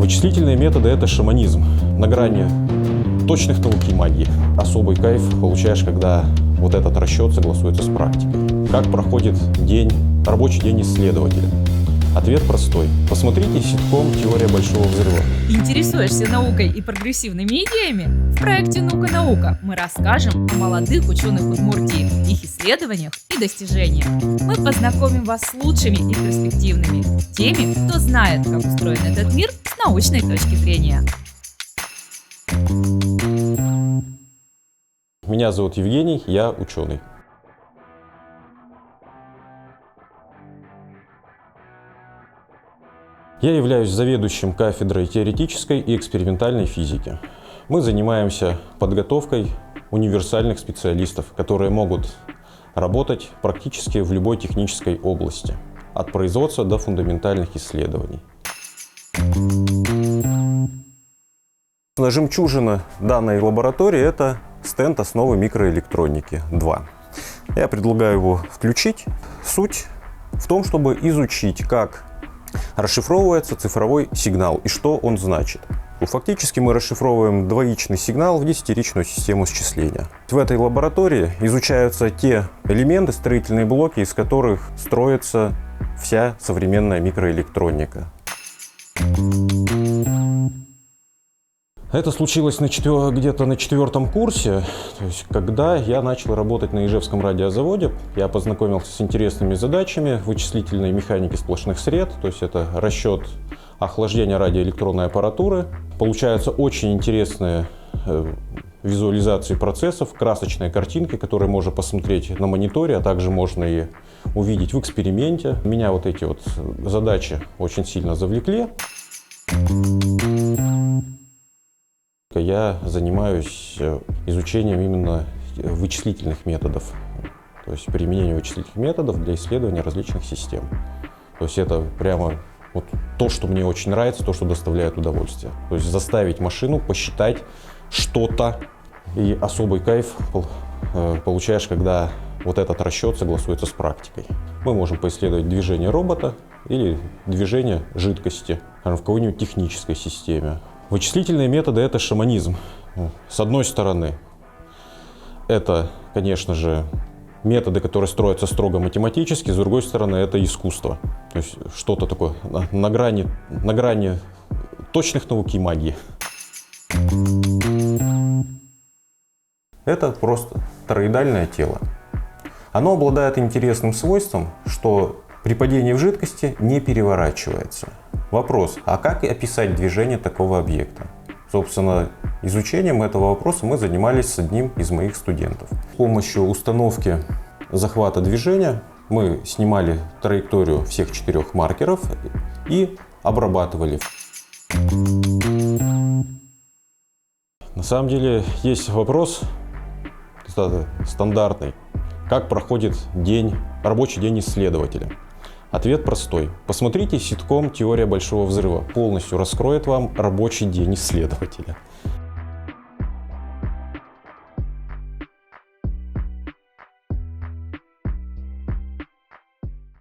Вычислительные методы – это шаманизм на грани точных наук и магии. Особый кайф получаешь, когда вот этот расчет согласуется с практикой. Как проходит рабочий день исследователя? Ответ простой. Посмотрите ситком «Теория большого взрыва». Интересуешься наукой и прогрессивными идеями? В проекте «Наука-наука» мы расскажем о молодых ученых Удмуртии, их исследованиях и достижениях. Мы познакомим вас с лучшими и перспективными, теми, кто знает, как устроен этот мир с научной точки зрения. Меня зовут Евгений, я ученый. Я являюсь заведующим кафедрой теоретической и экспериментальной физики. Мы занимаемся подготовкой универсальных специалистов, которые могут работать практически в любой технической области, от производства до фундаментальных исследований. Жемчужина данной лаборатории – это стенд основы микроэлектроники 2. Я предлагаю его включить. Суть в том, чтобы изучить, как расшифровывается цифровой сигнал и что он значит. Фактически мы расшифровываем двоичный сигнал в десятиричную систему счисления. В этой лаборатории изучаются те элементы, строительные блоки, из которых строится вся современная микроэлектроника. Это случилось где-то на 4-м курсе, то есть, когда я начал работать на Ижевском радиозаводе. Я познакомился с интересными задачами вычислительной механики сплошных сред, то есть это расчет охлаждения радиоэлектронной аппаратуры. Получаются очень интересные визуализации процессов, красочные картинки, которые можно посмотреть на мониторе, а также можно и увидеть в эксперименте. Меня вот эти вот задачи очень сильно завлекли. Я занимаюсь изучением именно вычислительных методов, то есть применение вычислительных методов для исследования различных систем. То есть это прямо вот то, что мне очень нравится, то, что доставляет удовольствие. То есть заставить машину посчитать что-то, и особый кайф получаешь, когда вот этот расчет согласуется с практикой. Мы можем поисследовать движение робота или движение жидкости в какой-нибудь технической системе. Вычислительные методы – это шаманизм. С одной стороны, это, конечно же, методы, которые строятся строго математически, с другой стороны, это искусство. То есть что-то такое на грани точных наук и магии. Это просто тороидальное тело. Оно обладает интересным свойством, что при падении в жидкости не переворачивается. Вопрос, а как описать движение такого объекта? Собственно, изучением этого вопроса мы занимались с одним из моих студентов. С помощью установки захвата движения мы снимали траекторию всех 4 маркеров и обрабатывали. На самом деле есть вопрос стандартный. Как проходит рабочий день исследователя? Ответ простой. Посмотрите ситком «Теория большого взрыва». Полностью раскроет вам рабочий день исследователя.